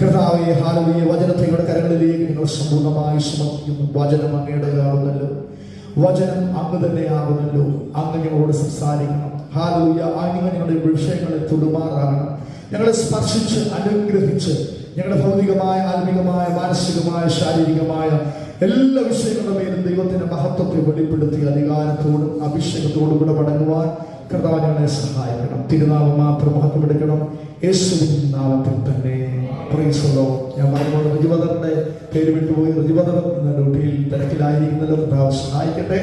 കർത്താവേ, ഹല്ലേലൂയ, വചനത്തെ കരങ്ങളിലേക്ക് നിങ്ങൾ സമ്പൂർണ്ണമായി സമർപ്പിക്കുന്നു. വചനം അങ്ങയുടേതാകുന്നല്ലോ, വചനം അങ്ങ് തന്നെയാകുന്നല്ലോ. അങ്ങ് ഞങ്ങളോട് സംസാരിക്കണം. ഹല്ലേലൂയ, അങ്ങ് ഞങ്ങളുടെ വിഷയങ്ങളെ തൊടുമാറാകണം. ഞങ്ങളെ സ്പർശിച്ച് അനുഗ്രഹിച്ച് ഞങ്ങളുടെ ഭൗതികമായ, ആത്മീകമായ, മാനസികമായ, ശാരീരികമായ എല്ലാ വിഷയങ്ങളുടെ മേലും ദൈവത്തിന്റെ മഹത്വത്തെ വെളിപ്പെടുത്തി അധികാരത്തോടും അഭിഷേകത്തോടും കൂടെ മടങ്ങുവാൻ കർത്താവ് ഞങ്ങളെ സഹായിക്കണം. തിരുനാമം മാത്രം മഹത്വമെടുക്കണം. യേശുവിൻ നാമത്തിൽ തന്നെ. Price the Lord. ഞാൻ പറഞ്ഞുകൊണ്ട് റജിബദറിന്റെ പേര് വിട്ടുപോയി. റജിബദർ എന്ന ഡ്യൂട്ടിയിൽ തിരക്കിലായിരിക്കുന്നല്ലോ. കർത്താവ് സഹായിക്കട്ടെ.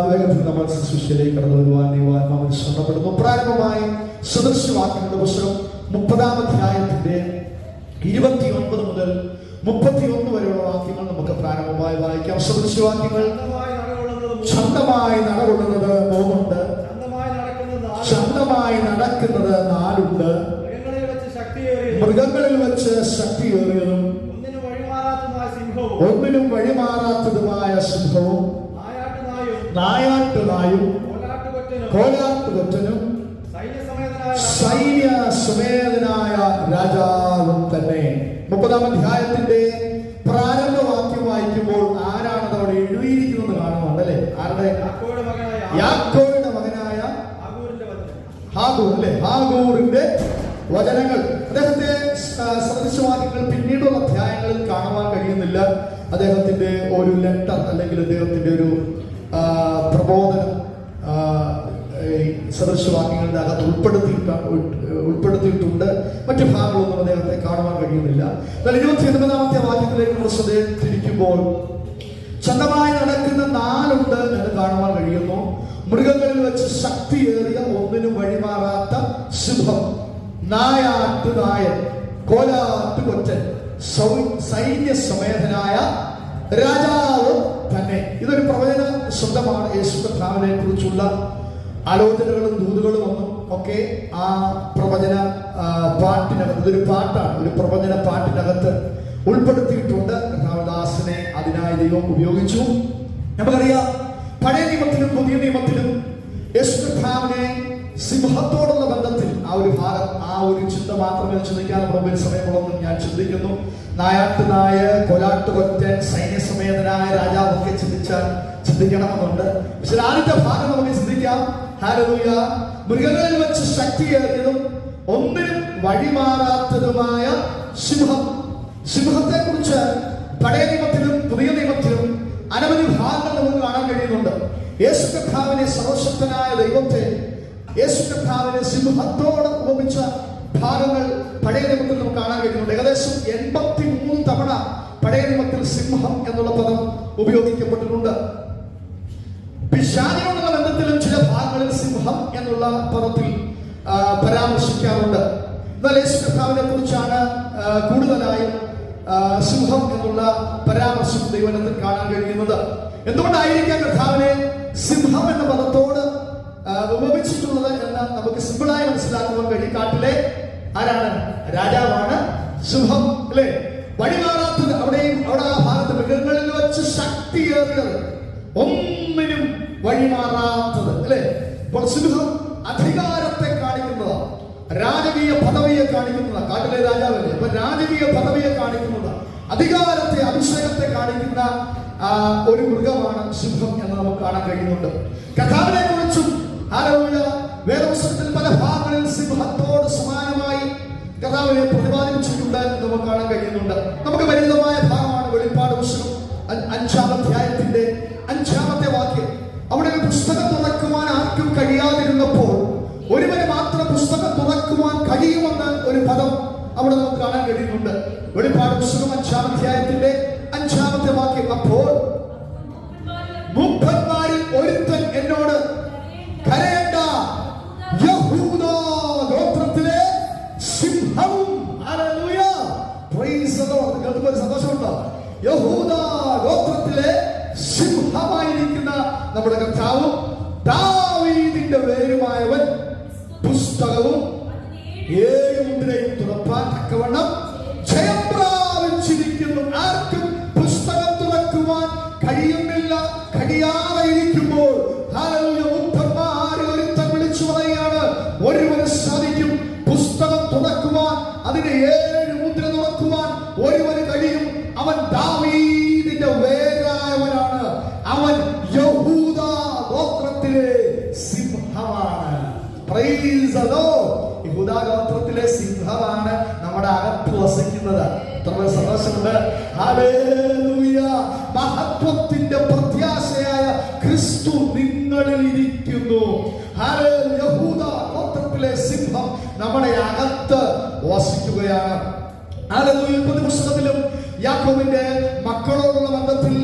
വേഗത്തിൽ നമ്മൾ ശുശ്രൂഷയിലേക്ക് കടന്നു വരുവാൻ ദൈവാത്മാവിൽ ശ്രമപ്പെടുന്നു. പ്രാരംഭമായി സദൃശവാക്യങ്ങളുടെ പുസ്തകം 30-ാം അധ്യായത്തിന്റെ 29 മുതൽ 31 വരെയുള്ള വാക്യങ്ങൾ നമുക്ക് പ്രാരംഭമായി വായിക്കാം. സദൃശവാക്യങ്ങൾ. ചന്തമായി നടകൊള്ളുന്നത് 3 ഉണ്ട്, ചന്തമായി നടക്കുന്നത് 4 ഉണ്ട്, മൃഗങ്ങളിൽ വെച്ച് ശക്തിയേറിയതും ഒന്നിനും വഴിമാറാത്തതുമായ സിംഹവും നായാട്ടുനായും കോലാട്ടുകൊറ്റനും സൈന്യ സമേതനായ രാജാവും തന്നെ. 30-ാം അധ്യായത്തിന്റെ പ്രാരംഭവാക്യം വായിക്കുമ്പോൾ ആരാണത് അവിടെ എഴുതിയിരിക്കുന്നത് കാണുന്നുണ്ടല്ലേ? ആരുടെ? യാക്കോബിന്റെ മകനായ ഹാഗൂർ അല്ലെ? ഹാഗൂറിന്റെ വചനങ്ങൾ. അദ്ദേഹത്തെ സദൃശവാക്യങ്ങൾ പിന്നീടുള്ള അധ്യായങ്ങളിൽ കാണുവാൻ കഴിയുന്നില്ല. അദ്ദേഹത്തിന്റെ ഒരു ലെറ്റർ അല്ലെങ്കിൽ അദ്ദേഹത്തിന്റെ ഒരു പ്രബോധനം സദൃശവാക്യങ്ങളുടെ അകത്ത് ഉൾപ്പെടുത്തിയിട്ടുണ്ട്. മറ്റു ഭാഗങ്ങളൊന്നും അദ്ദേഹത്തെ കാണുവാൻ കഴിയുന്നില്ല. എന്നാൽ 29-ാമത്തെ വാക്യത്തിലേക്ക് നമ്മൾ ശ്രദ്ധ തിരിക്കുമ്പോൾ ചന്തമായി നടക്കുന്ന 4 ഉണ്ട് എന്ന് കാണുവാൻ കഴിയുന്നു. മൃഗങ്ങളിൽ വെച്ച് ശക്തിയേറിയ ഒന്നിനും വഴിമാറാത്ത സിംഹം, നായാട്ടുനായൻ, കോലാട്ടുകൊറ്റൻ, സൈന്യ സമേതനായ രാജാവ് തന്നെ. ഇതൊരു പ്രവചന ശബ്ദമാണ്. യേശു കർത്താവിനെ കുറിച്ചുള്ള ആലോചനകളും ദൂതുകളും ഒന്നും ഒക്കെ ആ പ്രവചന പാട്ടിനകത്ത്, ഇതൊരു പാട്ടാണ്, ഒരു പ്രവചന പാട്ടിനകത്ത് ഉൾപ്പെടുത്തിയിട്ടുണ്ട്. കർത്താവദാസനെ അതിനായി ദൈവം ഉപയോഗിച്ചു. നമുക്കറിയാം, പഴയ നിയമത്തിലും പുതിയ നിയമത്തിലും യേശു കർത്താവിനെ സിംഹത്തോടുള്ള ബന്ധത്തിൽ ആ ഒരു ഭാഗം, ആ ഒരു ചിന്ത മാത്രമേ ചിന്തിക്കാൻ മുമ്പിൽ സമയമുള്ളതെന്ന് ഞാൻ ചിന്തിക്കുന്നു. നായാട്ടുനായ, കൊലാട്ടുകൊറ്റൻ, സൈന്യസമേതനായ രാജാവൊക്കെ ചിന്തിക്കണമെന്നുണ്ട്. പക്ഷെ ആദ്യത്തെ ഭാഗം നമുക്ക് ചിന്തിക്കാം. ഹല്ലേലൂയ. മൃഗങ്ങളിൽ വെച്ച് ശക്തിയേറിയതും ഒന്നിനും വഴിമാറാത്തതുമായ സിംഹം. സിംഹത്തെ കുറിച്ച് പഴയ നിയമത്തിലും പുതിയ നിയമത്തിലും അനവധി ഭാഗങ്ങൾ നമുക്ക് കാണാൻ കഴിയുന്നുണ്ട്. യേശു കർത്താവിനെ, സർവശക്തനായ ദൈവത്തെ, യേശു കർത്താവിനെ സിംഹത്തോട് ഉപമിച്ച ഭാഗങ്ങൾ പഴയ നിയമത്തിൽ നമുക്ക് കാണാൻ കഴിയുന്നുണ്ട്. ഏകദേശം 83 തവണ പഴയ നിയമത്തിൽ സിംഹം എന്നുള്ള പദം ഉപയോഗിക്കപ്പെട്ടിട്ടുണ്ട്. പിശാചിനോടുള്ള ബന്ധത്തിലും ചില ഭാഗങ്ങളിൽ സിംഹം എന്നുള്ള പദത്തിൽ പരാമർശിക്കാറുണ്ട്. എന്നാൽ യേശു കർത്താവിനെ കുറിച്ചാണ് കൂടുതലായും സിംഹം എന്നുള്ള പരാമർശം ദൈവത്തിൽ കാണാൻ കഴിയുന്നത്. എന്തുകൊണ്ടായിരിക്കാം കർത്താവിനെ സിംഹം എന്ന പദത്തോട് ഉപമിച്ചിട്ടുള്ളത് എന്ന് നമുക്ക് സിമ്പിളായി മനസ്സിലാക്കുവാൻ കഴിയും. കാട്ടിലെ ആരാണ്? രാജാവാണ് സിംഹം അല്ലെ? വഴിമാറാത്തത്, അവിടെ ആ ഭാഗത്ത് മൃഗങ്ങളിൽ വെച്ച് ശക്തിയേറിയത്, ഒന്നിനും വഴിമാറാത്തത് അല്ലെ? ഇപ്പോൾ സിംഹം അധികാരത്തെ കാണിക്കുന്നതാണ്, രാജകീയ പദവിയെ കാണിക്കുന്നതാണ്. കാട്ടിലെ രാജാവല്ലേ? അപ്പൊ രാജകീയ പദവിയെ കാണിക്കുന്നതാണ്, അധികാരത്തെ, അഭിഷേകത്തെ കാണിക്കുന്ന ഒരു മൃഗമാണ് സിംഹം എന്ന് നമുക്ക് കാണാൻ കഴിയുന്നുണ്ട്. കർത്താവിനെ കുറിച്ചും വേദപുസ്തകത്തിൽ പല ഭാഗങ്ങളിൽ സിംഹത്തോട് സമാനമായി കർത്താവിനെ പ്രതിപാദിച്ചിട്ടുണ്ട് എന്ന് നമുക്ക് കാണാൻ കഴിയുന്നുണ്ട്. നമുക്ക് പരിചിതമായ ഭാഗമാണ് വെളിപ്പാട് പുസ്തകം 5-ാം അധ്യായത്തിന്റെ 5-ാമത്തെ വാക്യം. അവിടെ ഒരു പുസ്തകം തുറക്കുവാൻ ആർക്കും കഴിയാതിരുന്നപ്പോൾ ഒരുവന് മാത്രം പുസ്തകം തുറക്കുവാൻ കഴിയുമെന്ന് ഒരു പദം അവിടെ നമുക്ക് കാണാൻ കഴിയുന്നുണ്ട്. വെളിപ്പാട് പുസ്തകം 5-ാം അധ്യായത്തിന്റെ 5-ാമത്തെ വാക്യം. അപ്പോൾ മൂപ്പന്മാരിൽ ഒരുത്തൻ എന്നോട്, കരയണ്ട, യഹൂദ ഗോത്രത്തിലെ സിംഹവും. Hallelujah, praise the Lord. നിങ്ങൾക്ക് ഒരു സന്തോഷമുണ്ടോ? യഹൂദ ഗോത്രത്തിലെ സിംഹമായിരിക്കുന്ന നമ്മുടെ കർത്താവും ദാവീദിന്റെ വേരുമായവൻ പുസ്തകവും 7 മുദ്രയും തുറപ്പാൻ തക്കവണ്ണം ജയം പ്രാപിച്ചിരിക്കുന്നു. ആർക്കും പുസ്തകം തുറക്കുവാൻ കഴിയുന്നില്ല. കഴിയാതെ ഇരിക്കുമ്പോൾ ഒരുത്തൻ വിളിച്ചു പറയുകയാണ്, ഒരുവന് സാധിക്കും പുസ്തകം തുറക്കുവാൻ. അതിന് 7 മുദ്ര തുറന്നു നമ്മുടെ അകത്ത് വസിക്കുന്നത്. എത്ര സന്തോഷമുണ്ട്! ഹല്ലേലൂയ! മഹത്വത്തിന്റെ പ്രത്യാശയായ ക്രിസ്തു നിങ്ങളിൽ ഇരിക്കുന്നു. യഹൂദ ഗോത്രത്തിലെ സിംഹം നമ്മുടെ അകത്ത് വസിക്കുകയാണ്. ഉൽപ്പത്തി പുസ്തകത്തിലും യാക്കോബിന്റെ മക്കളോടുള്ള ബന്ധത്തിൽ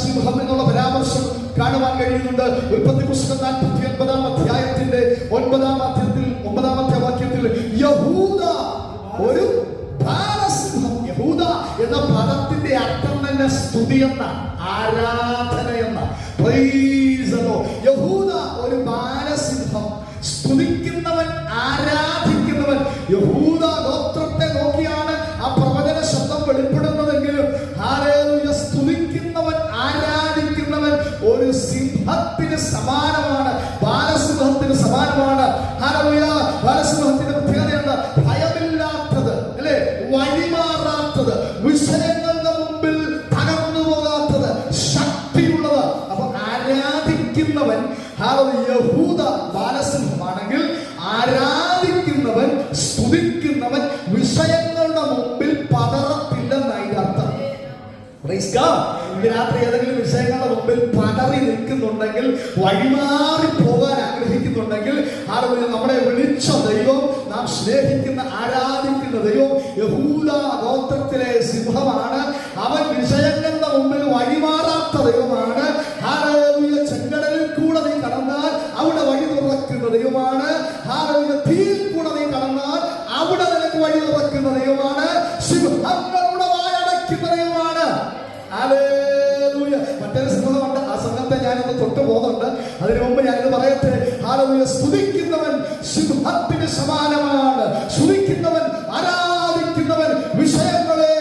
സിംഹം എന്നുള്ള പരാമർശം കാണുവാൻ കഴിയുന്നുണ്ട്. ഉൽപ്പത്തി പുസ്തകം 49 അധ്യായത്തിന്റെ 9-ാമത്തെ വാക്യത്തിൽ യഹൂദ ഒരു ബാലസിംഹം. യഹൂദ എന്ന പദത്തിന്റെ അർത്ഥം തന്നെ സ്തുതി എന്ന, ആരാധന എന്ന. യഹൂദ ഒരു ബാലസിംഹം, സ്തുതിക്കുന്നവൻ, ആരാധിക്കുന്നവൻ. യഹൂദ ഗോത്രത്തെ നോക്കിയാണ് ആ പ്രവചന ശബ്ദം വെളിപ്പെടുന്നതെങ്കിലും സ്തുതിക്കുന്നവൻ, ആരാധിക്കുന്നവൻ ഒരു സിംഹത്തിന് സമാനമാണ്, ബാലസിംഹത്തിന് സമാനമാണ്. ബാലസിംഹത്തിന്റെ പ്രത്യേകതയാണ് ഭയമില്ലാത്തത്, അല്ലെ, വഴിമാറാത്തത്, വിഷയങ്ങളുടെ മുമ്പിൽ തകർന്നു പോകാത്തത്, ശക്തിയുള്ളത്. അപ്പൊ ആരാധിക്കുന്നവൻ യഹൂദ ബാലസിംഹമാണെങ്കിൽ, ആരാധിക്കുന്നവൻ, സ്തുതിക്കുന്നവൻ വിഷയങ്ങളുടെ മുമ്പിൽ പതറത്തില്ലെന്നായി അർത്ഥം. രാത്രി ഏതെങ്കിലും വിഷയങ്ങളുടെ മുമ്പിൽ പതറി നിൽക്കുന്നുണ്ടെങ്കിൽ, വഴിമാറി പോകാൻ ആഗ്രഹിക്കുന്നുണ്ടെങ്കിൽ, നമ്മളെ വിളിച്ച ദൈവം, നാം സ്നേഹിക്കുന്ന, ആരാധിക്കുന്ന ദൈവം യഹൂദ ഗോത്രത്തിലെ സിംഹമാണ്. അവൻ വിഷയങ്ങളുടെ മുമ്പിൽ വഴിമാറാത്ത ദൈവമാണ്. ചെങ്കടലിൽ കൂടെ നീ കടന്നാൽ അവിടെ വഴി തുറക്കുന്ന ദൈവമാണ്. തീയിൽ കൂടെ നീ കടന്നാൽ അവിടെ നിനക്ക് വഴി തുറക്കുന്ന ദൈവമാണ്. സിംഹങ്ങളുടെ വായടയ്ക്കുന്ന ദൈവമാണ്. മറ്റൊരു സിംഹമുണ്ട്, ആ സിംഹത്തെ ഞാനൊന്ന് തൊട്ടു പോകുന്നുണ്ട്. അതിനു മുമ്പ് ഞാനിത് പറയട്ടെ. സ്തുതിക്കുന്നവൻ സിംഹത്തിന് സമാനമാണ്. സ്തുതിക്കുന്നവൻ, ആരാധിക്കുന്നവൻ വിഷയങ്ങളെ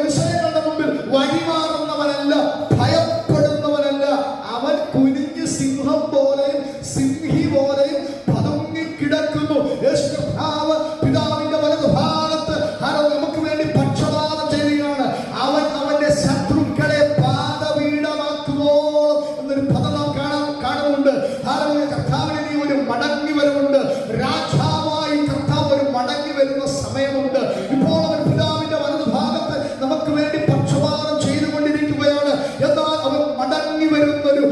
വിഷയങ്ങളുടെ മുമ്പിൽ വഴിമാറുന്നവനല്ല, ഭയപ്പെടുന്നവനല്ല. അവൻ കുനിഞ്ഞ് സിംഹം പോലെയും സിംഹി പോലെയും പതുങ്ങിക്കിടക്കുന്നു. പിതാവിന്റെ വലതുഭാഗത്ത് നമുക്ക് വേണ്ടി പക്ഷപാതം ചെയ്യുകയാണ്. അവൻ അവന്റെ ശത്രുക്കളെ പാദപീഠമാക്കുമോളം എന്നൊരു പദം നാം കാണുന്നുണ്ട്. കർത്താവിന് നീ ഒരു മടങ്ങി വരവുണ്ട്. രാജാവായി കർത്താവ് ഒരു മടങ്ങി വരുന്ന സമയമുണ്ട്. ഇപ്പോൾ അവൻ പിതാവിന്റെ വലതുഭാഗത്ത് നമുക്ക് വേണ്ടി പക്ഷപാതം ചെയ്തുകൊണ്ടിരിക്കുകയാണ്. എന്നാൽ അവൻ മടങ്ങി വരുന്നൊരു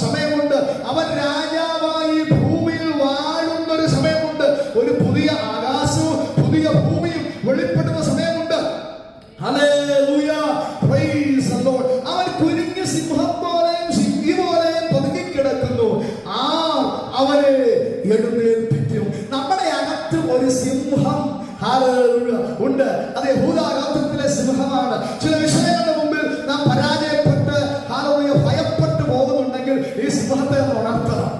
സമയമുണ്ട്. അവൻ രാജാവായി ഭൂമിയിൽ വാഴുന്നൊരു സമയമുണ്ട്. ഒരു പുതിയ ആകാശവും പുതിയ ഭൂമിയും വെളിപ്പെടുന്ന സമയമുണ്ട്. Hallelujah, praise the Lord. അവൻ കുനിഞ്ഞ സിംഹം പോലെയും സിംഹി പോലെയും പതുങ്ങിക്കിടക്കുന്നു. അവനെ എഴുന്നേൽപ്പിക്കും. നമ്മുടെ അകത്ത് ഒരു സിംഹം ഉണ്ട്. അത് യഹൂദ ഗോത്രത്തിലെ സിംഹമാണ്. ചില വിഷയങ്ങളുടെ മുമ്പിൽ നാം പരാജയപ്പെട്ട് ഭയപ്പെട്ടു പോകുന്നുണ്ടെങ്കിൽ ഈ സിംഹത്തെ ഉണർത്തണം.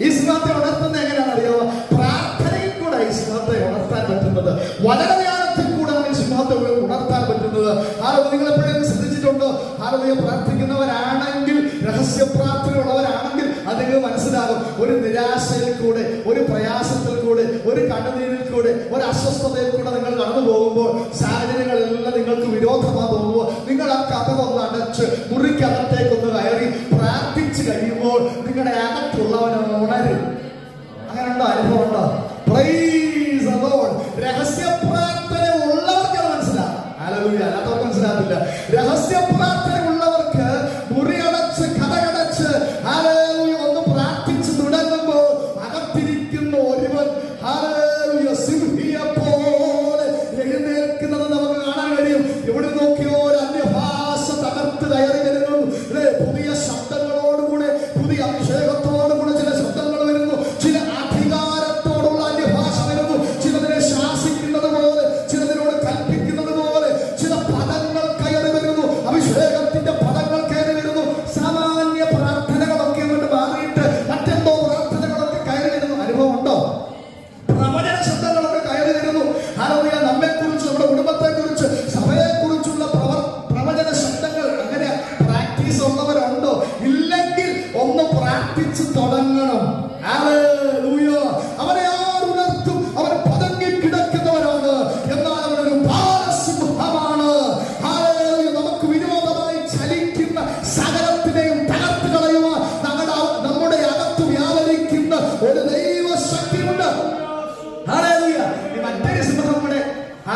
ഈ സിംഹത്തെ ഉണർത്തുന്നത് എങ്ങനെയാണെന്ന് അറിയാമോ? പ്രാർത്ഥനയിൽ കൂടെ ഈ സിംഹത്തെ ഉണർത്താൻ പറ്റുന്നത്, വചനധ്യാനത്തിൽ കൂടെയാണ് ഈ സിംഹത്തെ ഉണർത്താൻ പറ്റുന്നത്. നിങ്ങൾ എപ്പോഴും ശ്രദ്ധിച്ചിട്ടുണ്ടോ? പ്രാർത്ഥിക്കുന്നവരാണെങ്കിൽ, രഹസ്യ പ്രാർത്ഥനയുള്ളവരാണെങ്കിൽ അത് നിങ്ങൾ മനസ്സിലാകും. ഒരു നിരാശയിൽ കൂടെ, ഒരു പ്രയാസത്തിൽ കൂടെ, ഒരു കണ്ണുനീരിൽ കൂടെ, ഒരു അസ്വസ്ഥതയിൽ കൂടെ നിങ്ങൾ കടന്നു പോകുമ്പോൾ, സാഹചര്യങ്ങളെല്ലാം നിങ്ങൾക്ക് വിരോധമായി തോന്നുമ്പോൾ, നിങ്ങൾ ആ കഥകൊന്ന് അടച്ച് മുറിക്കകത്തേക്കൊന്ന് കയറി പ്രാർത്ഥിച്ചു കഴിയുമ്പോൾ നിങ്ങളുടെ അകത്തുള്ളവനെ ഉണരും. അങ്ങനെയുണ്ടോ? അനുഭവം ഉണ്ടോ? Price the Lord. രഹസ്യ പ്രാർത്ഥന ഉള്ളവർക്ക് അത് മനസ്സിലാകും. ഹല്ലേലൂയ. അല്ലാത്തവർക്ക് മനസ്സിലാകില്ല. രഹസ്യ പ്രാർത്ഥന ഉള്ളവർക്ക് മുറിയടച്ച് കഥകടച്ച് ഒന്ന് പ്രാർത്ഥിച്ചു തുടങ്ങുമ്പോൾ അകത്തിരിക്കുന്ന ഒരുവൻ സിംഹിയെ പോലെ എഴുന്നേൽക്കുന്നത് നമുക്ക് കാണാൻ കഴിയും. എവിടെ നോക്കിയോ ഒരു അന്യഭാഷ തകർത്ത് കയറി വരുന്നു. പുതിയ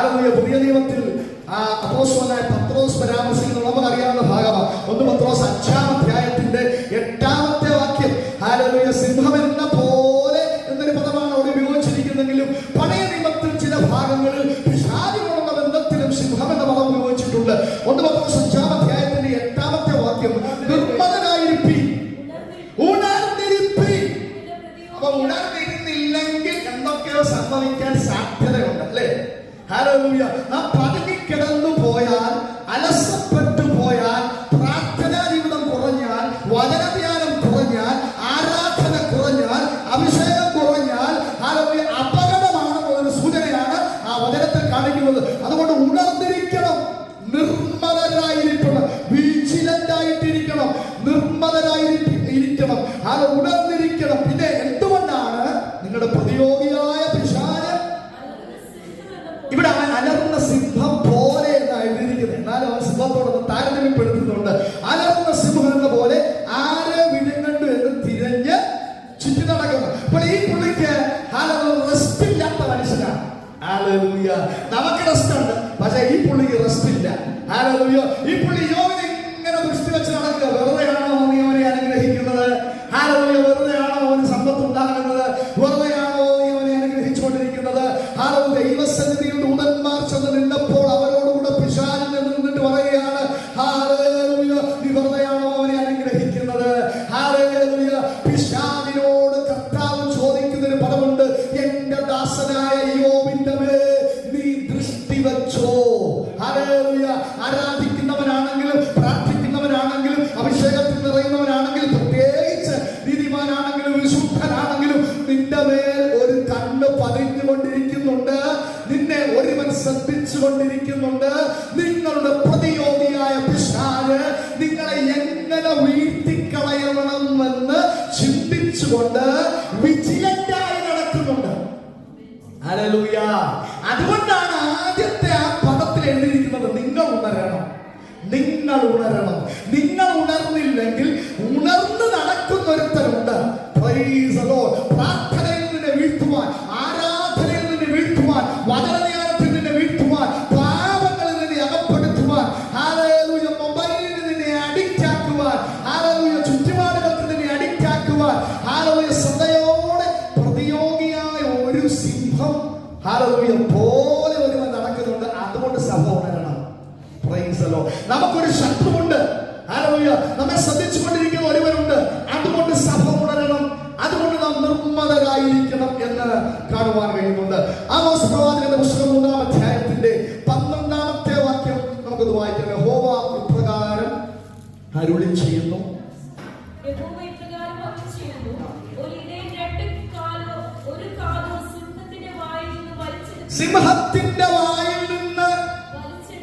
ഹല്ലേലൂയ. പുതിയ നിയമത്തിൽ അപ്പോസ്തലനായ പത്രോസ് പരാമർശിക്കുന്നത് നമുക്കറിയാവുന്ന ഭാഗമാണ്. 1 പത്രോസ് 5-ാം അധ്യായത്തിന്റെ 8-ാമത്തെ വാക്യം. ഹല്ലേലൂയ. സിംഹം എന്ന പോലെ എന്നൊരു പദമാണ് അവിടെ ഉപയോഗിച്ചിരിക്കുന്നെങ്കിലും പഴയ നിയമത്തിൽ ചില ഭാഗങ്ങളിൽ പിശാചുകളുള്ള ബന്ധത്തിലും സിംഹം എന്ന പദം ഉപയോഗിച്ചിട്ടുണ്ട്. 1 പത്രോസ് 5-ാം അധ്യായത്തിന്റെ 8-ാമത്തെ വാക്യം, നിർമ്മലരായിരിപ്പീൻ, ഉണർന്നിരിപ്പീൻ. അപ്പൊ ഉണർന്നിരുന്നില്ലെങ്കിൽ എന്തൊക്കെയോ സംഭവിക്കാൻ സാധ്യതയുണ്ട് അല്ലേ? ഹല്ലേലൂയ. നാം പതുങ്ങിക്കിടന്നു പോയാൽ, അലസപ്പെട്ടു പോയാൽ, പ്രാർത്ഥനാ ജീവിതം കുറഞ്ഞാൽ, വചനധ്യാനം കുറഞ്ഞാൽ, ആരാധന കുറഞ്ഞാൽ, അഭിഷേകം കുറഞ്ഞാൽ, ഹല്ലേലൂയ, അപകടമാണെന്നൊരു സൂചനയാണ് ആ വചനത്തിൽ കാണിക്കുന്നത്. അതുകൊണ്ട് ഉണർന്നിരിക്കണം, നിർമ്മലരായിരിക്കണം, വിജിലന്റ് ആയിട്ടിരിക്കണം, നിർമ്മലരായിരിക്കണം, അത് ഉണർന്നിരിക്കണം. പിന്നെ എന്തുകൊണ്ടാണ് നിങ്ങളുടെ പ്രതിയോഗിയായ പിശാച് ഇവിടെ അവൻ അലർന്ന സിംഹം പോലെ എന്നാണ് എഴുതിയിരിക്കുന്നത്. എന്നാലും അവൻ സിംഹത്തോടൊന്ന് താരതമ്യപ്പെടുത്തുന്നുണ്ട്. അലർന്ന സിംഹം എന്ന പോലെ ആരെ വിഴുങ്ങണ്ടു എന്ന് തിരഞ്ഞ് ചുറ്റി നടക്കുന്നു. അപ്പോൾ ഈ പുള്ളിക്ക് റെസ്റ്റ് ഇല്ലാത്ത മനുഷ്യനാണ്. ഹല്ലേലൂയ. നമുക്ക് റെസ്റ്റ് ഉണ്ട്, പക്ഷെ ഈ പുള്ളിക്ക് റെസ്റ്റ് ഇല്ല. ഹല്ലേലൂയ. ഈ പുള്ളി യോവിനെ ഇങ്ങനെ ദൃഷ്ടി വെച്ച് നടക്കുക. വെറുതെയാണോ നീ അവനെ അനുഗ്രഹിക്കുന്നത്? ഹല്ലേലൂയ. വെറുതെയാണോ അവന് സമ്പത്ത് ഉണ്ടാകുന്നത്? വെറുതെയാണോ നീ അവനെ അനുഗ്രഹിച്ചുകൊണ്ടിരിക്കുന്നത്? ഹല്ലേലൂയ. ദൈവസന്നിധിയിൽ ദൂതന്മാർ ചെന്ന് നിന്നപ്പോൾ അവരോടുകൂടെ പിശാചിനെ നിന്നിട്ട് പറയുകയാണ്, ഹല്ലേലൂയ, നീ വെറുതെയാണോ അവനെ അനുഗ്രഹിക്കുന്നത്? ഹല്ലേലൂയ. പിശാചിനോട് കർത്താവ് ചോദിക്കുന്നൊരു പദമുണ്ട്, എന്റെ ദാസനായ യോബിന്റെ മേൽ നീ ദൃഷ്ടി വെച്ചോ? ഹല്ലേലൂയ. ആരാധിക്കുന്നവനാണെങ്കിലും പ്രാർത്ഥിക്കുന്നവനാണെങ്കിലും അഭിഷേകത്തിൽ നിറയുന്നവനാണെങ്കിലും പ്രത്യേകിച്ച് നീതിമാനാണെങ്കിലും വിശുദ്ധനാണെങ്കിലും നിന്റെ മേൽ ഒരു കണ്ണ് പതിഞ്ഞുകൊണ്ടിരിക്കുന്നുണ്ട്, നിന്നെ ഒരുവൻ ശ്രദ്ധിച്ചുകൊണ്ടിരിക്കുന്നുണ്ട്. നിങ്ങളുടെ പ്രതിയോഗിയായ പിശാച് നിങ്ങളെ എങ്ങനെ വീഴ്ത്തിക്കളയണമെന്ന് ചിന്തിച്ചുകൊണ്ട് വിജിലന്റായി നടക്കുന്നുണ്ട്. ഹല്ലേലൂയ. അതുകൊണ്ടാണ് ആദ്യത്തെ ആ പദത്തിൽ എഴുതിയിരിക്കുന്നത്, നിങ്ങൾ ഉണരണം, നിങ്ങൾ ഉണരണം. നിങ്ങൾ ഉണർന്നില്ലെങ്കിൽ ഉണർന്ന് നടക്കുന്ന ഒരുത്തരുണ്ട്. Price the Lord. പ്രാർത്ഥനയിൽ നിന്നെ വീഴ്ത്തുവാൻ, ആരാധനയിൽ നിന്നെ വീഴ്ത്തുവാൻ, വചനധ്യാനത്തിൽ നിന്നെ വീഴ്ത്തുവാൻ, പാപങ്ങളിൽ നിന്നെ അകപ്പെടുത്തുവാൻ, ഹല്ലേലൂയ, മൊബൈലിൽ നിന്നെ അഡിക്റ്റ് ആക്കുവാൻ, ഹല്ലേലൂയ, ചുറ്റുപാടുകൾക്ക് നിന്നെ അഡിക്റ്റ് ആക്കുവാൻ, ഹല്ലേലൂയ, ശ്രദ്ധയോടെ പ്രതിയോഗിയായ ഒരു സിംഹം ഹല്ലേലൂയ പോലെ ഒരുവൻ നടക്കുന്നുണ്ട്. അതുകൊണ്ട് സഭ ഉണരണം. Price the Lord. നമുക്കൊരു ശത്രുവുണ്ട്. ഹല്ലേലൂയ. നമ്മെ ശ്രദ്ധിച്ചുകൊണ്ടിരിക്കുന്ന ഒരുവനുണ്ട്. അതുകൊണ്ട് സഭ ഉണരണം. അതുകൊണ്ട് നാം നിർമ്മലരായിരിക്കണം എന്ന് കാണുവാൻ കഴിയുന്നുണ്ട്. ആമോസ് പ്രവാചകന്റെ പുസ്തകം 3-ാം അധ്യായത്തിന്റെ 12-ാമത്തെ വാക്യം നമുക്കത് വായിക്കാം. യഹോവ ഇപ്രകാരം അരുളി ചെയ്യുന്നു, സിംഹത്തിന്റെ വായിൽ നിന്ന്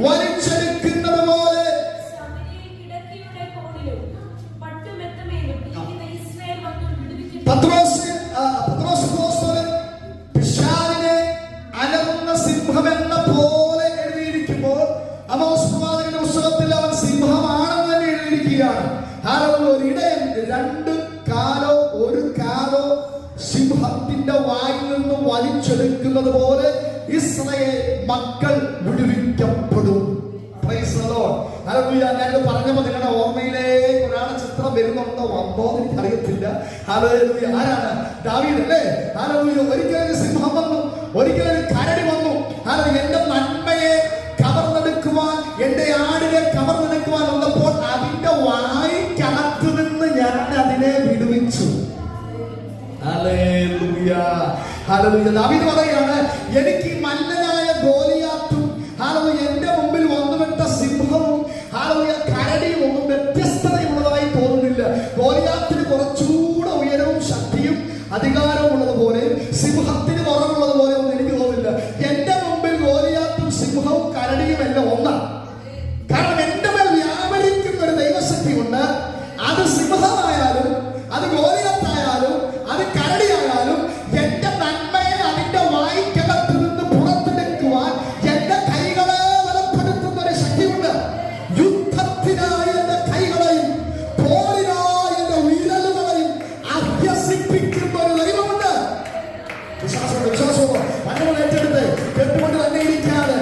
വലിച്ചെടുക്കുന്നത് പോലെ പിശാചിനെ അലർന്ന സിംഹം എന്ന പോലെ എഴുതിയിരിക്കുമ്പോൾ ആമോസ് പ്രവാചകന്റെ പുസ്തകത്തിൽ അവൻ സിംഹമാണെന്ന് തന്നെ എഴുതിയിരിക്കുകയാണ്. ഒരു ഇടയൻ 2 കാലോ 1 കാലോ സിംഹത്തിന്റെ വായിൽ നിന്ന് വലിച്ചെടുക്കുന്നത് പോലെ ഇസ്രായേൽ മക്കൾ വിടുവിക്കപ്പെടും. Praise the Lord. ഹല്ലേലൂയ. ഞാൻ പറഞ്ഞപ്പോൾ നിങ്ങളുടെ ഓർമ്മയിലേക്ക് ഒരാളുടെ ചിത്രം വരുന്നുണ്ടോ വന്നോ എനിക്ക് അറിയത്തില്ല. ഹല്ലേലൂയ. ആരാണ്? ദാവീദ് അല്ലേ? ഹല്ലേലൂയ. ഒരിക്കലും സിംഹം വന്നു, ഒരിക്കലും കരടി വന്നു. ഹല്ലേലൂയ. എന്റെ നന്മയെ കവർന്നെടുക്കുവാൻ, എന്റെ ആടിനെ കവർന്നെടുക്കുവാൻ വന്നപ്പോൾ അതിന്റെ വായ്ക്കകത്ത് നിന്ന് ഞാൻ അതിനെ വിടുവിച്ചു. ഹല്ലേലൂയ. ഹല്ലേലൂയ. ദാവീദ് പറയുകയാണ്, എനിക്ക് മല്ലനായ ഗോലിയാത്തും ഹല്ലേലൂയ എന്റെ മുമ്പിൽ വന്നുവിട്ട സിംഹവും ഹല്ലേലൂയ കരടിയും ഒന്നും വ്യത്യസ്തതയുള്ളതായി തോന്നുന്നില്ല. ഗോലിയാത്തിന് കുറച്ചുകൂടെ ഉയരവും ശക്തിയും അധികാരവും ഉള്ളതുപോലെ സിംഹത്തിന് കുറവുള്ളതുപോലെ ഒന്നും എനിക്ക് തോന്നുന്നില്ല. എന്റെ മുമ്പിൽ ഗോലിയാത്തും സിംഹവും കരടിയും എല്ലാം ഒന്നാണ്. കാരണം എന്റെ മേൽ വ്യാപരിക്കുന്ന ഒരു ദൈവശക്തി ഉണ്ട്. അത് സിംഹമായാലും അത് ഗോലിയാത്തായാലും അത് കരടിയായാലും എന്റെ നന്മയെ അതിന്റെ വായ്ക്കകത്ത് നിന്ന് പുറത്തെടുക്കുവാൻ എന്റെ കൈകളെ ബലപ്പെടുത്തുന്ന ഒരു ശക്തിയുണ്ട്. യുദ്ധത്തിനായി എന്റെ കൈകളെയും പോരിനായി എന്റെ വിരലുകളെയും അഭ്യസിപ്പിക്കുന്ന ഒരു ദൈവമുണ്ട്. വിശ്വാസമുണ്ട്, വിശ്വാസമോ? നമ്മൾ ഏറ്റെടുത്ത് കേട്ടുകൊണ്ട് തന്നെ ഇരിക്കാതെ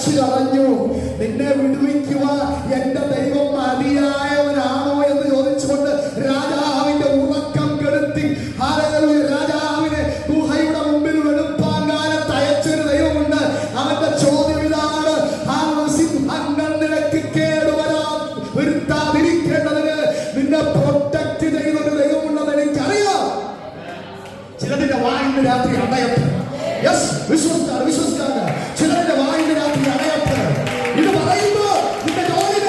അടച്ചു കളഞ്ഞു. നിന്നെ വിടുവിക്കുവാൻ എന്റെ ദൈവം മതിയായവനാണോ എന്ന് ചോദിച്ചുകൊണ്ട് രാജാവിന്റെ ഉറക്കം കെടുത്തി രാജാവിനെ ഗുഹയുടെ മുമ്പിൽ വെളുപ്പാങ്കാലത്ത് അയച്ചൊരു ദൈവമുണ്ട്. അവന്റെ ചോദ്യം ഇതാണ്: സിംഹങ്ങൾ നിനക്ക് കേടുവരാൻ വരുത്താതിരിക്കേണ്ടതിന് നിന്നെ പ്രൊട്ടക്ട് ചെയ്തൊരു ദൈവമുണ്ടെന്ന് എനിക്കറിയാം. ചിലതിന്റെ വായിന്ന് രാത്രി അടയട്ടെ. യെസ്, വിശ്വസിക്കാറ് ചിലതിന്റെ വായിന്ന് രാത്രി അടയട്ടെ. ഇത് പറയുമ്പോ നിന്റെ ജോലി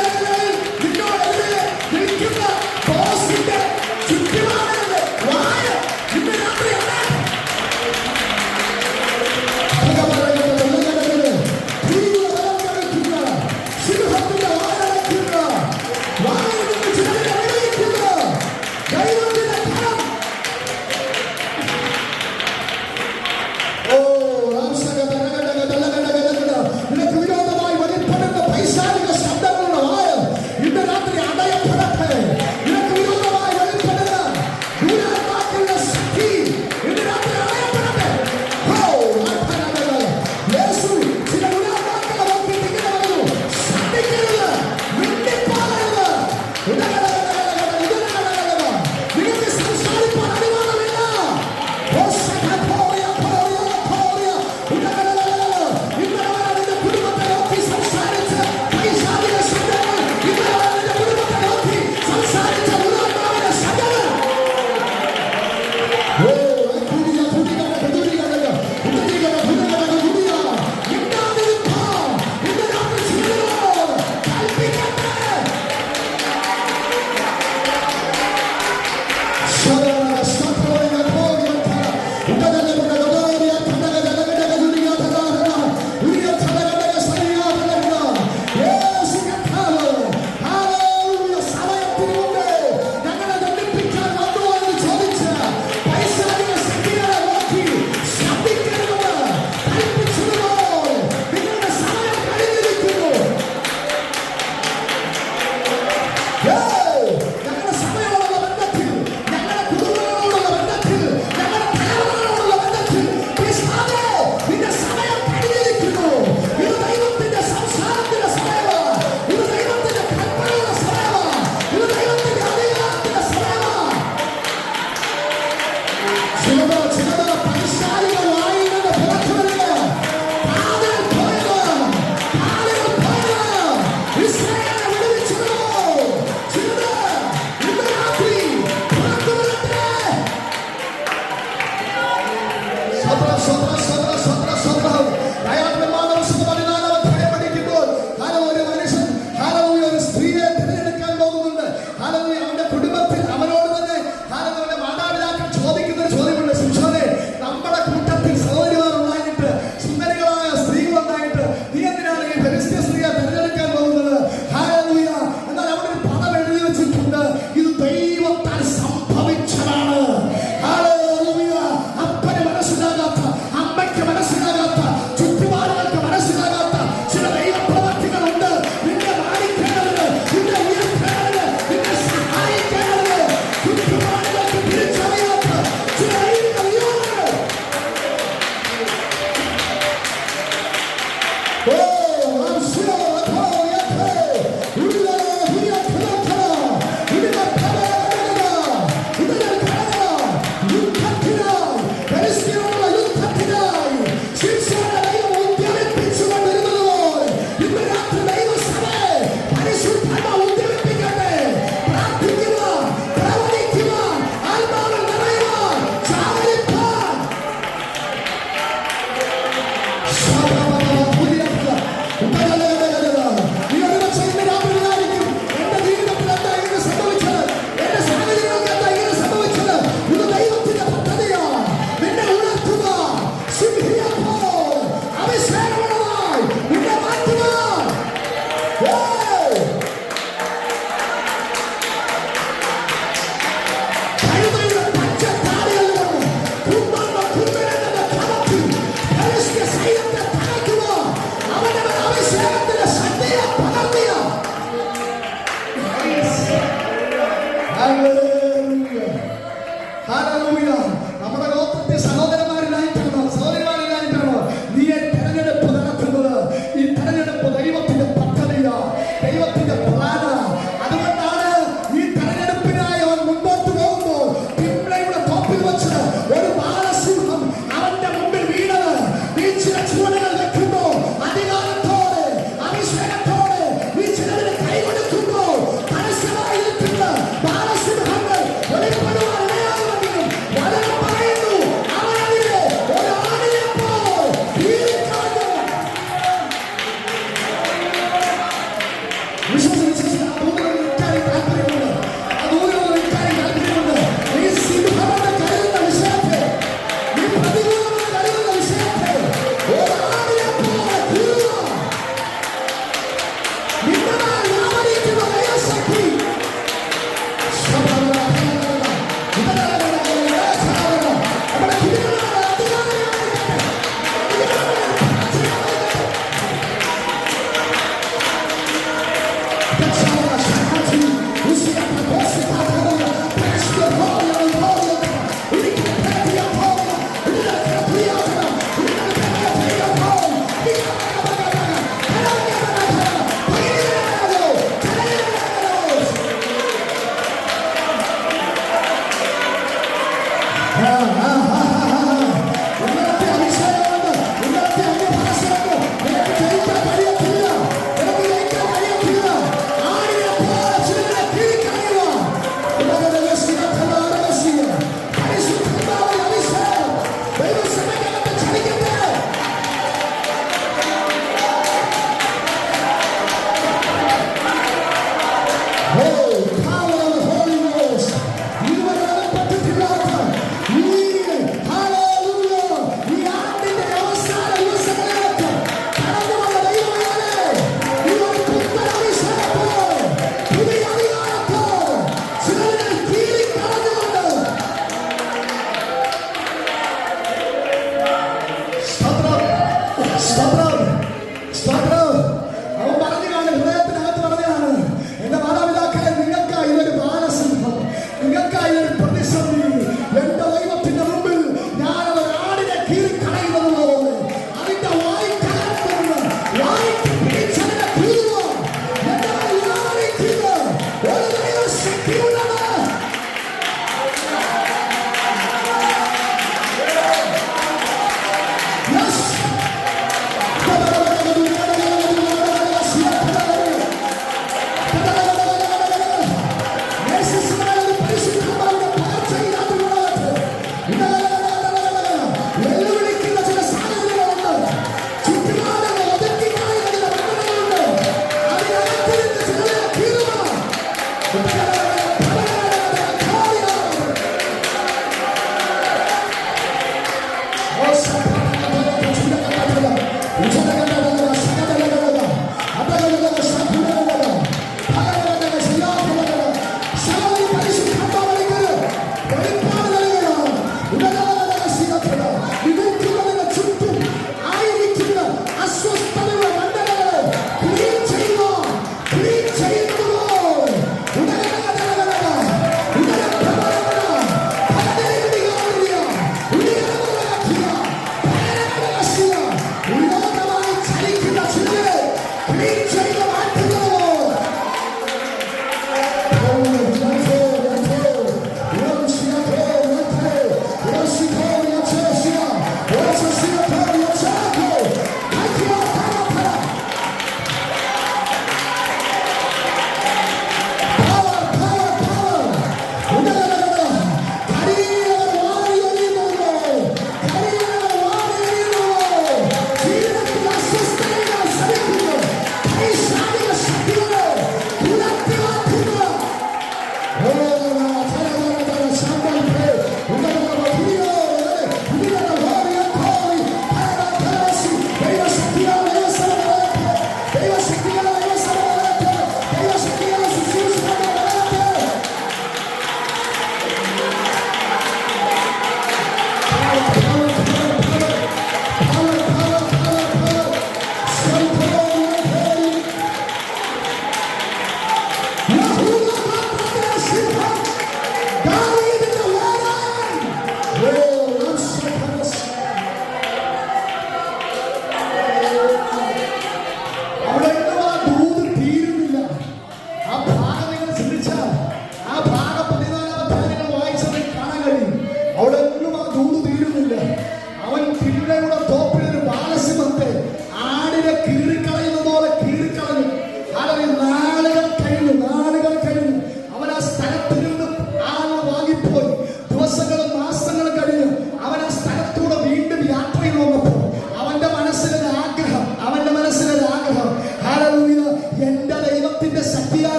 എന്റെ ദൈവത്തിന്റെ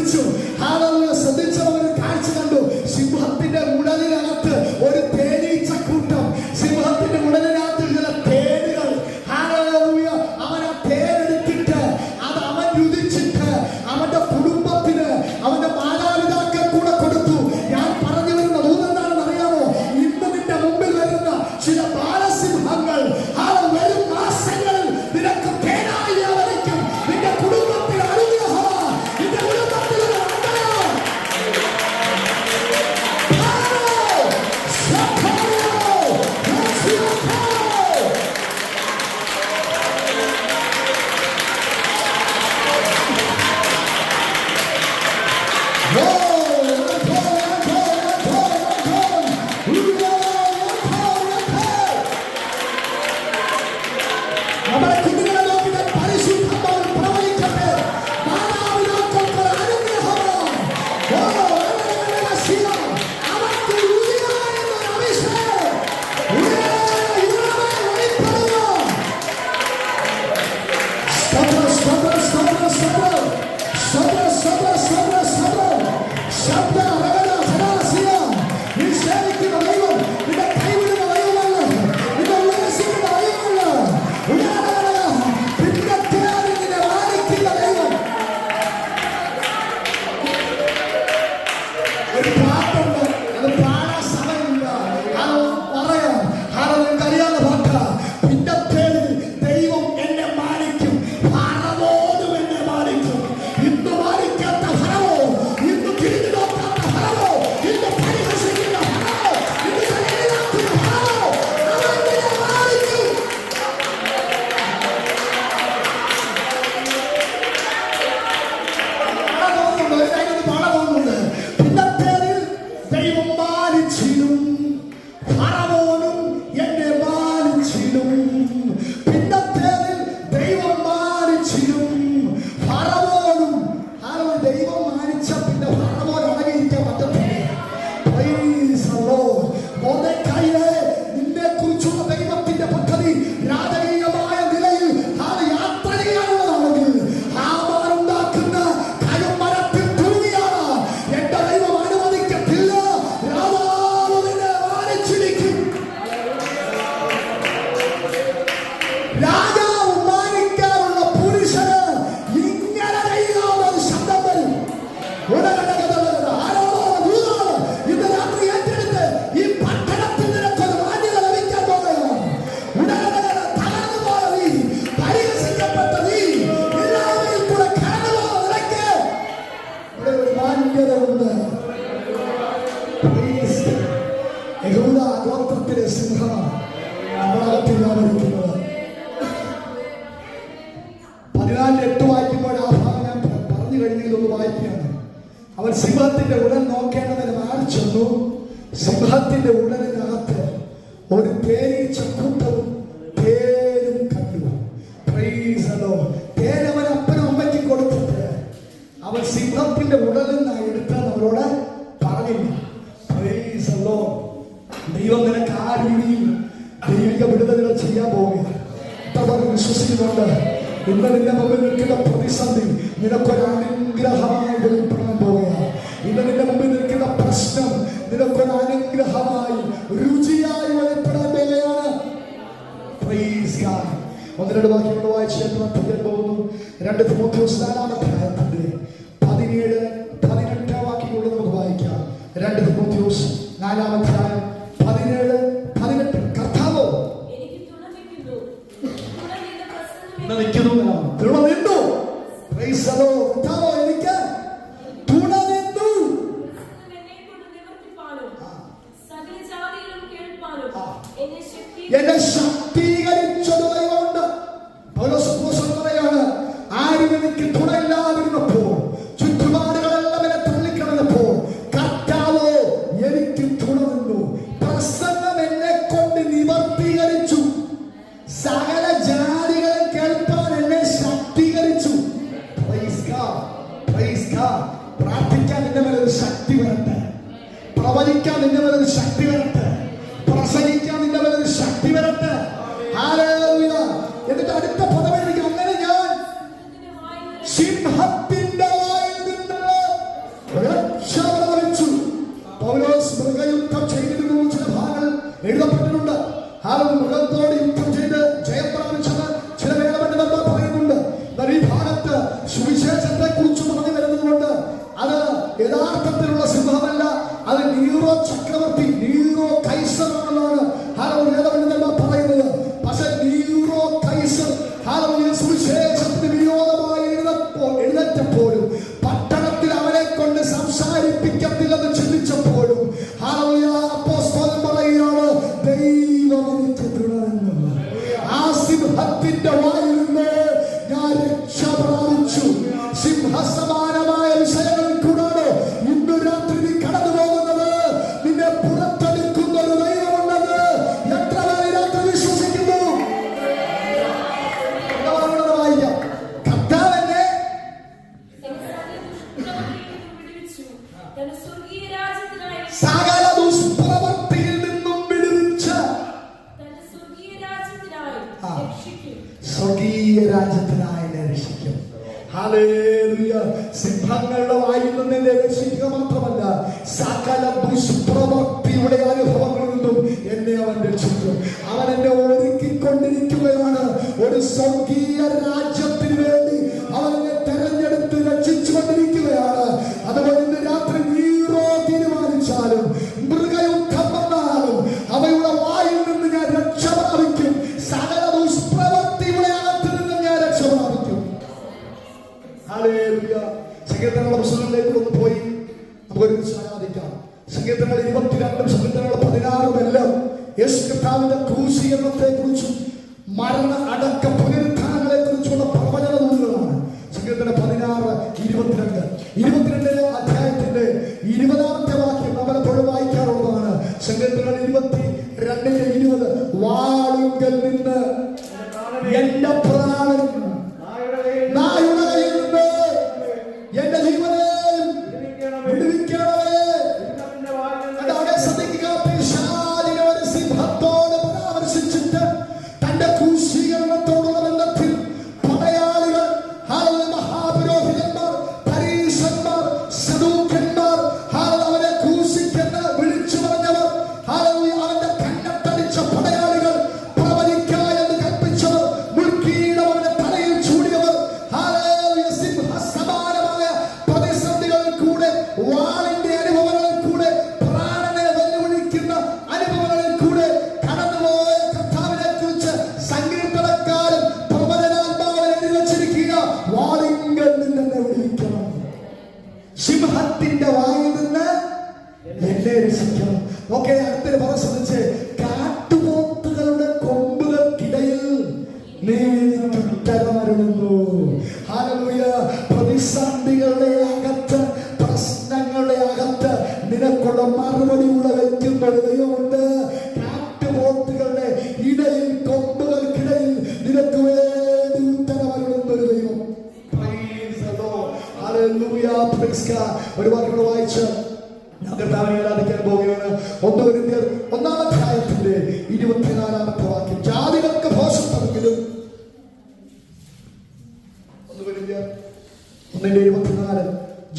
വിളിച്ചു. ശ്രദ്ധിച്ചവർ കാഴ്ച കണ്ടു. സിംഹത്തിന്റെ ഉടലിനകത്ത് ഒരു തേനീച്ചക്കൂട്ടം, സിംഹത്തിന്റെ ഉടലിനകത്ത് ചില തേനുകൾ. അവൻ ആ തേനെടുത്തിട്ട് അത് അവൻ രുചിച്ചിട്ട് അവന്റെ കുടുംബത്തിന്, അവന്റെ മാതാപിതാക്കൾ കൂടെ കൊടുത്തു. ഞാൻ പറഞ്ഞു വരുന്ന ദൂതെന്താണെന്ന് അറിയാമോ? ഇന്ന് നിന്റെ മുമ്പിൽ വരുന്ന ചില ബാലസിംഹങ്ങൾ വരും മാസങ്ങളിൽ നിനക്ക് തേനായി അവരിക്കും. നിന്റെ കുടുംബത്തിൽ അനുഗ്രഹമാണ്, നിന്റെ കുടുംബത്തിൽ ഗോത്രത്തിലെ സിംഹമാണ് നമ്മളകത്തില്ലാതിരിക്കുന്നത്. 14:8 വായിക്കുമ്പോൾ ആ ഭാഗം ഞാൻ പറഞ്ഞു കഴിഞ്ഞതൊന്ന് വായിക്കുകയാണ്. അവൻ സിംഹത്തിന്റെ ഉടൽ നോക്കേണ്ടതിന് മാറി ചെന്നു. സിംഹത്തിന്റെ ഉടലിനകത്ത് ഒരു തേനീച്ചക്കൂട്ടവും തേനും കണ്ടു. തേൻ അവൻ അപ്പനും അമ്മയ്ക്ക് കൊടുത്തിട്ട് അവൻ സിംഹത്തിന്റെ ഉടലിൽ നിന്ന് എടുത്താൽ അവരോട് പറഞ്ഞില്ല. ദൈവം നിനക്ക് ആ രീതിയിൽ ദൈവിക വിടുതലുകൾ ചെയ്യാൻ പോവുകയാണ്. വിശ്വസിക്കുന്നുണ്ട്. ഇന്ന് നിന്റെ മുമ്പിൽ നിൽക്കുന്ന പ്രതിസന്ധി നിനക്കൊരു അനുഗ്രഹമായി വെളിപ്പെടാൻ പോവുകയാണ്. ഇന്ന് നിന്റെ മുമ്പിൽ നിൽക്കുന്ന പ്രശ്നം നിനക്കൊരു അനുഗ്രഹമായി രുചിയായി വെളിപ്പെടാൻ പോവുകയാണ്. ഒന്നിരണ്ട് വാക്യങ്ങൾ വായിച്ച് പഠിക്കാൻ പോകുന്നു. 2 തിമോഥെയോസ് 4-ാം അധ്യായത്തിന്റെ 17-18 വാക്യങ്ങൾ നമുക്ക് വായിക്കാം. 2 തിമോഥെയോസ് 4-ാം അധ്യായം 17-18. കർത്താവോ നിൽക്കുന്നു, തുണ നിന്നു. കർത്താവോ എനിക്ക് തുണ നിന്നു. എന്നെ ശക്തീകരിച്ചത് ദൈവമുണ്ട്. പൗലോസ് പറയാണ്, ആരും എനിക്ക് തുണയില്ലാതിരുന്നപ്പോൾ, ചുറ്റുപാടുകളെല്ലാം എന്നെ തള്ളിക്കളഞ്ഞപ്പോൾ കർത്താവോ എനിക്ക് തുണ നിന്നു. പ്രസംഗം എന്നെ കൊണ്ട് നിവർത്തീകരിച്ചു. സകല ജാതികളെ കേൾപ്പാൻ എന്നെ ശക്തീകരിച്ചു. പ്രാർത്ഥിക്കാൻ നിന്റെ മേലെ ഒരു ശക്തി വരട്ടെ. പ്രവചിക്കാൻ നിന്റെ മേലെ ഒരു ശക്തി വരട്ടെ. പ്രസംഗിക്കാൻ നിന്റെ മേലെ ഒരു ശക്തി വരട്ടെ. ഹല്ലേലൂയ. എന്നിട്ട് അടുത്ത പദം എഴുതി, അങ്ങനെ ഞാൻ സിംഹത്തിന്റെ വായിൽ നിന്ന് മൃഗത്തോട് യുദ്ധം ചെയ്ത് ജയം പ്രാപിച്ചത് ചില വേദപണ്ഡിതന്മാർ പറയുന്നുണ്ട്. എന്നാൽ ഈ ഭാഗത്ത് സുവിശേഷത്തെ കുറിച്ച് പറഞ്ഞു വരുന്നതുകൊണ്ട് അത് യഥാർത്ഥത്തിലുള്ള സിംഹമല്ല, അത് നീറോ ചക്രവർത്തി, നീറോ കൈസറാണെന്നാണ് വേദപണ്ഡിതന്മാർ പറയുന്നത്. പക്ഷെ നീറോ കൈസർ സുവിശേഷത്തിന് വിരോധമായി എഴുന്നേറ്റപ്പോഴും പട്ടണത്തിൽ അവരെ കൊണ്ട് സംസാരിപ്പിക്കത്തില്ലെന്ന് ചിന്തിച്ചപ്പോഴും അപ്പോസ്തലൻ പറയുകയാണ്, ദൈവം ആ സിംഹത്തിന്റെ വായിൽ നിന്ന് ഞാൻ രക്ഷ പ്രാപിച്ചു. സിംഹസമാനമായ വിഷയങ്ങളിൽ കൂടാണ് ഇന്ന് രാത്രി നീ കടന്നു പോകുന്നത്. നിന്നെ പുറത്തെടുക്കുന്ന ഒരു ദൈവമുണ്ടെന്ന് എത്ര പേര് രാത്രി വിശ്വസിക്കുന്നു? കർത്താവെന്നെ സകല ദുഷ്പ്രവൃത്തിയിൽ നിന്നും വിടുവിച്ച് സ്വർഗീയ രാജ്യത്തിനായി രക്ഷിക്കും. ഹല്ലേലൂയ. സിംഹങ്ങളുടെ വായിൽ നിന്ന് എന്നെ രക്ഷിക്കുക മാത്രമല്ല, സകല ദുഷ്പ്രവൃത്തിയുടെ അനുഭവങ്ങളിൽ നിന്നും എന്നെ അവൻ രക്ഷിക്കും. അവൻ എന്നെ ഒരുക്കിക്കൊണ്ടിരിക്കുകയാണ്. ഒരു സ്വർഗീയ രാജ്യത്തിന് വേണ്ടി അവൻ എന്നെ തെരഞ്ഞെടുത്ത് രക്ഷിച്ചുകൊണ്ടിരിക്കുകയാണ്. അതുപോലെ ഇന്ന് രാത്രി നീറോ തീരുമാനിച്ചാലും മൃഗയുദ്ധം വന്നാലും അവയുടെ വായിൽ നിന്ന് ഞാൻ രക്ഷ പ്രാപിക്കും. സകല ദുഷ്പ്രവൃത്തിയുടെ അകത്ത് നിന്ന് ഞാൻ രക്ഷ പ്രാപിക്കും. ഹല്ലേലൂയ. സങ്കീർത്തനങ്ങളുടെ പുസ്തകങ്ങളിലേക്ക് ഒന്ന് പോയി നമുക്ക് ഒരുമിച്ച് ആരാധിക്കാം. സങ്കീർത്തനങ്ങൾ 22 സങ്കീർത്തനങ്ങൾ 16 എല്ലാം യേശു കർത്താവിന്റെ ക്രൂശീകരണത്തെ കുറിച്ചും മരണ അടക്ക പുനരുത്ഥാനങ്ങളെ കുറിച്ചുള്ള പ്രവചന നൂലുകളാണ്. സങ്കീർത്തനം 16, 22 അധ്യായത്തിന്റെ 20-ാമത്തെ വാക്യം നമ്മളെപ്പോഴും വായിക്കാറുള്ളതാണ്. സങ്കീർത്തനങ്ങൾ 22:20 വാളുങ്കൽ നിന്ന് എന്റെ പ്രാണൻ നായുടെ കയ്യിൽ നിന്ന് എന്റെ ജീവനെയും വിടുവിക്കണമേ. അവിടെ ശ്രദ്ധിക്കുക, പിശാചിനെ ഒരു സിംഹത്തോട് പരാമർശിച്ചിട്ട് തന്റെ ക്രൂശീകരണത്തോടുള്ള ബന്ധത്തിൽ പടയാളികൾ, മഹാപുരോഹിതന്മാർ, പരീശന്മാർ, സദൂക്കന്മാർ, അവനെ ക്രൂശിക്കെന്ന് വിളിച്ചു പറഞ്ഞവർ, അവന്റെ കണ്ണത്തടിച്ച പടയാളികൾ, പ്രവചിക്കായെന്ന് കൽപ്പിച്ചവർ, മുൾക്കീടം അവന്റെ തലയിൽ ചൂടിയവർ, സിംഹസമാനമായ പ്രതിസന്ധികളിൽ കൂടെ, വാളിന്റെ അനുഭവങ്ങളിൽ കൂടെ, പ്രാണനെ വെല്ലുവിളിക്കുന്ന അനുഭവങ്ങളിൽ കൂടെ കടന്നുപോയ കർത്താവിനെ കുറിച്ച് സങ്കീർത്തനക്കാരൻ പ്രവചനാത്മാവിൽ എഴുതി വച്ചിരിക്കുക, വാളിങ്കൽ നിന്ന് എന്നെ വിടുവിക്കണം, സിംഹത്തിന്റെ വായിൽ നിന്ന് എന്നെ രക്ഷിക്കണം. ഓക്കെ, അടുത്തൊരു പറ ശ്രദ്ധിച്ച്, കാട്ടുപോത്തുകളുടെ കൊമ്പുകൾക്കിടയിൽ നീ ഉത്തരമരുളുന്നു. ഹല്ലേലൂയ. പ്രതിസന്ധികളുടെ അകത്ത്, പ്രശ്നങ്ങളുടെ അകത്ത് നിനക്കുള്ള മറുപടിയുള്ള വെക്കുന്ന ഒരു ദൈവമുണ്ട്. കാട്ടുപോത്തുകളുടെ ഇടയിൽ, കൊമ്പുകൾക്കിടയിൽ നിനക്ക് വേണ്ടി ഉത്തരമരുളുന്ന ഒരു ദൈവം. Praise the Lord. Hallelujah. Praise God. ഒരു വാക്യം വായിച്ച് ഞാൻ കർത്താവിനെ ആരാധിക്കാൻ പോവുകയാണ്. 1 കൊരിന്ത്യർ 1-ാം അധ്യായത്തിന്റെ 24-ാമത്തെ വാക്യം. ജാതികൾക്ക് ഭോഷത്വമെങ്കിലും 1 കൊരിന്ത്യർ 1:24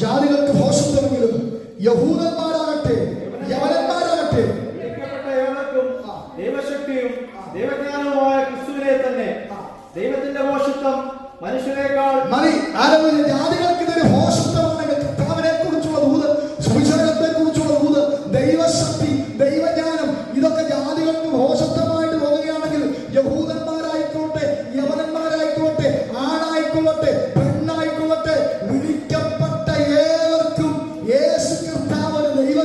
ജാതികൾക്ക് ഭോഷത്വമെങ്കിലും യഹൂദന്മാരാകട്ടെ യവനന്മാരാകട്ടെ ദൈവശക്തിയും ദൈവജ്ഞാനവുമായ ക്രിസ്തുവിനെ തന്നെ ദൈവത്തിന്റെ ഭോഷത്വം മനുഷ്യനേക്കാൾ മതി. ആരെങ്കിലും ജാതികൾക്ക് ഇതൊരു ഭോഷത്വമാണെങ്കിൽ കർത്താവിനെ കുറിച്ചുള്ള ദൂത്, സുവിശേഷത്തെ കുറിച്ചുള്ള ദൂത്, ദൈവശക്തി, ദൈവജ്ഞാനം, ഇതൊക്കെ ജാതികൾക്ക് ഭോഷത്വമായിട്ട് തോന്നുകയാണെങ്കിൽ യഹൂദന്മാരായിക്കോട്ടെ, യവനന്മാരായിക്കോട്ടെ, ആണായിക്കൊള്ളട്ടെ, പെണ്ണായിക്കൊള്ളട്ടെ, വിളിക്കപ്പെട്ട ഏവർക്കും യേശു കർത്താവിന് ദൈവ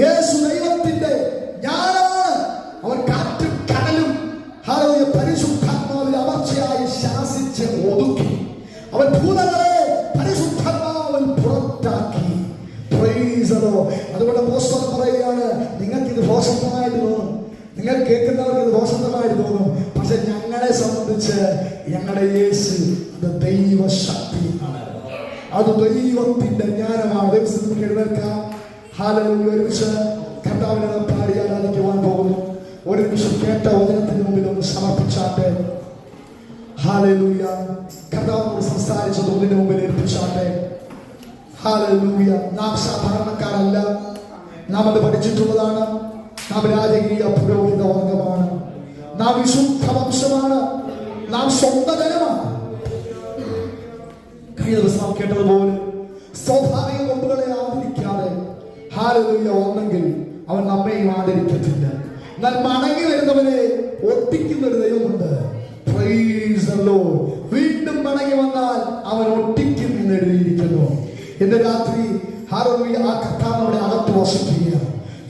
യേശു ദൈവത്തിന്റെ ജ്ഞാനമാണ്. അവൻ കാറ്റും കടലും ഹല്ലേലൂയ പരിശുദ്ധാത്മാവിൽ അമർച്ചയായി ശാസിച്ച് ഒതുക്കി. അവൻ ഭൂതങ്ങളെ പരിശുദ്ധാത്മാവിൽ പുറത്താക്കി. Praise the Lord. അതുകൊണ്ട് അപ്പോസ്തലൻ പറയുകയാണ്, നിങ്ങൾക്ക് ഇത് ദോഷമായിട്ട് തോന്നും, നിങ്ങൾ കേൾക്കുന്നവർക്ക് ഇത് ദോഷമായിട്ട് തോന്നും, പക്ഷെ ഞങ്ങളെ സംബന്ധിച്ച് ഞങ്ങളുടെ യേശു അത് ദൈവശക്തിയാണ്, അത് ദൈവത്തിന്റെ ജ്ഞാനമാണ്. ദൈവത്തിന് എഴുന്നേൽക്കാം. ഹല്ലേലൂയ. ഒരുമിച്ച് കർത്താവിനെ നാം പാടി ആരാധിക്കുവാൻ പോകുന്നു. ഒരു നിമിഷം കേട്ട വചനത്തിന് മുമ്പിൽ ഒന്ന് സമർപ്പിച്ചാട്ടെ. ഹല്ലേലൂയ. കർത്താവിനോട് സംസാരിച്ച തോന്നിന് മുമ്പിൽ ഏൽപ്പിച്ചാട്ടെ. ഹല്ലേലൂയ. നാം സാധാരണക്കാരല്ല, നാം അത് പഠിച്ചിട്ടുള്ളതാണ്. നാം രാജകീയ പുരോഹിത വർഗമാണ്, നാം വിശുദ്ധ വംശമാണ്, നാം സ്വന്തം ജനമാണ്. കഴിഞ്ഞ ദിവസം നാം കേട്ടതുപോലെ സ്വാഭാവിക കൊമ്പുകളെ ആദരിക്കാതെ ഹല്ലേലൂയ വന്നെങ്കിൽ അവൻ നമ്മയും ആദരിക്കത്തില്ല. എന്നാൽ മടങ്ങി വരുന്നവനെ ഒട്ടിക്കുന്ന ഒരു ദൈവമുണ്ട്. Praise the Lord. വീണ്ടും മടങ്ങി വന്നാൽ അവൻ ഒട്ടിക്കും എന്ന് എഴുതിയിരിക്കുന്നു. ഇന്ന് രാത്രി ഹല്ലേലൂയ ആ കർത്താവ് നമ്മുടെ അകത്ത് വസിക്കുക.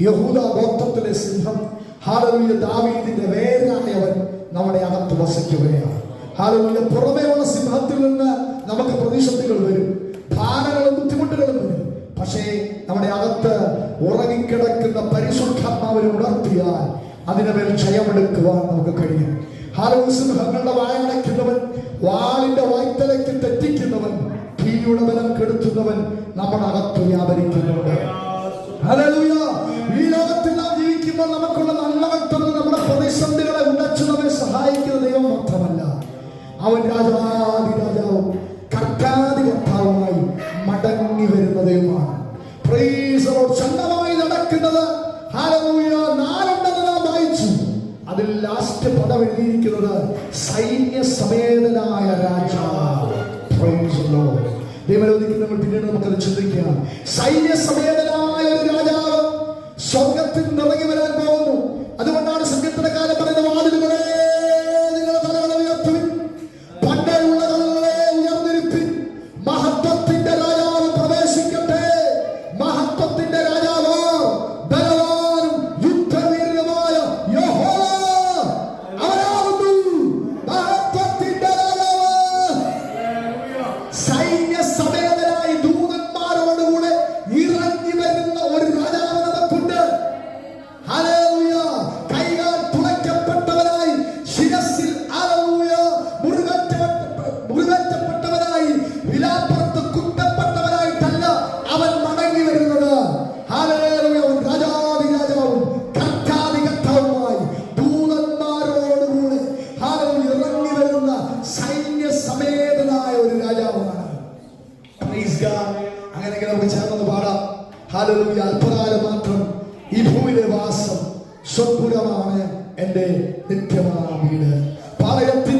യഹൂദ ഗോത്രത്തിലെ സിംഹം ഹല്ലേലൂയ ദാവീദിന്റെ വേരായവൻ നമ്മുടെ അകത്ത് വസിക്കുകയാണ്. ഹല്ലേലൂയ. പുറമേയുള്ള സിംഹത്തിൽ നിന്ന് നമുക്ക് പ്രതിസന്ധികൾ വരും, ഭാരങ്ങളും ബുദ്ധിമുട്ടുകളും വരും. പക്ഷേ നമ്മുടെ അകത്ത് ഉറങ്ങിക്കിടക്കുന്ന പരിശുദ്ധാത്മാവിനെ ഉണർത്തിയാൽ അതിനുമേൽ ജയമെടുക്കുവാൻ നമുക്ക് കഴിയും. ഹല്ലേലൂയ. സിംഹങ്ങളുടെ വായടയ്ക്കുന്നവൻ, വാളിന്റെ വായ്ത്തലയ്ക്ക് തെറ്റിക്കുന്നവൻ, തീയുടെ ബലം കെടുത്തുന്നവൻ നമ്മുടെ അകത്ത് വ്യാപരിക്കുന്നുണ്ട്. ഹല്ലേലൂയ. ഈ ലോകത്തിൽ നാം ജീവിക്കുമ്പോൾ നമുക്കുള്ള നന്മകൾ നമ്മുടെ പ്രതിസന്ധികളെ ഉടച്ചു നമ്മെ സഹായിക്കുന്ന ദൈവം മാത്രമല്ല, അവൻ രാജാതിരാജാവും കർത്താതി കർത്താവുമായി മടങ്ങി വരുന്ന ദൈവമാണ്. Price the Lord. ചന്തമായി നടക്കുന്നത് ഹല്ലേലൂയ 4 നാം വായിച്ചു. അതിൽ ലാസ്റ്റ് പദം എഴുതിയിരിക്കുന്നത് സൈന്യ സമേതനായ രാജാവ്. Price the Lord. ദൈവലോകിക്കുന്നവർ പിന്നീട് നമുക്കത് ചിന്തിക്കാം. സൈന്യ സമേതനായ ഒരു രാജാവ് സ്വർഗത്തിൽ നിറങ്ങി വരാൻ പോകുന്നു. അതുകൊണ്ടാണ് സംഗീതക്കാരൻ പറയുന്നത്, വാതിലുകളെ നിങ്ങളുടെ തലകളെ ഉയർത്തുവിൻ, പണ്ടേയുള്ള തലകളെ ഉയർന്നിരിപ്പിൻ, മഹത്വത്തിന്റെ രാജാവ് പ്രവേശിക്കട്ടെ. മഹത്വത്തിന്റെ രാജാവ് ബലവാനും യുദ്ധവീര്യമായ യഹോവ അവനാകുന്നു. മഹത്വത്തിന്റെ രാജാവ് സൈന്യ സമേതനായി ദൂതന്മാരോടുകൂടെ ഇറങ്ങി വരുന്ന ഒരു രാജാവ് നമുക്കുണ്ട്. ഹല്ലേലൂയ. കൈകാൽ തുളയ്ക്കപ്പെട്ടവനായി, ശിരസിൽ ഹല്ലേലൂയ മുറിവേറ്റപ്പെട്ടവനായി, വിലാപ്പുറത്ത് കുറ്റപ്പെട്ടവനായിട്ടല്ല അവൻ മടങ്ങി വരുന്നത്. ഹല്ലേലൂയ. അവൻ രാജാതിരാജാവും കർത്താതി കർത്താവുമായി ദൂതന്മാരോടുകൂടെ ഹല്ലേലൂയ ഇറങ്ങി വരുന്ന സൈന്യ സമേതനായ ഒരു രാജാവാണ്. Praise God. അങ്ങനെയെങ്കിൽ നമുക്ക് ചേർന്ന് പാടാം. ഹല്ലേലൂയ. അല്പകാലം മാത്രം ഈ ഭൂമിയിലെ വാസം സ്വപുരമാണ് എന്റെ നിത്യമായ വീട്. പാളയത്തിൽ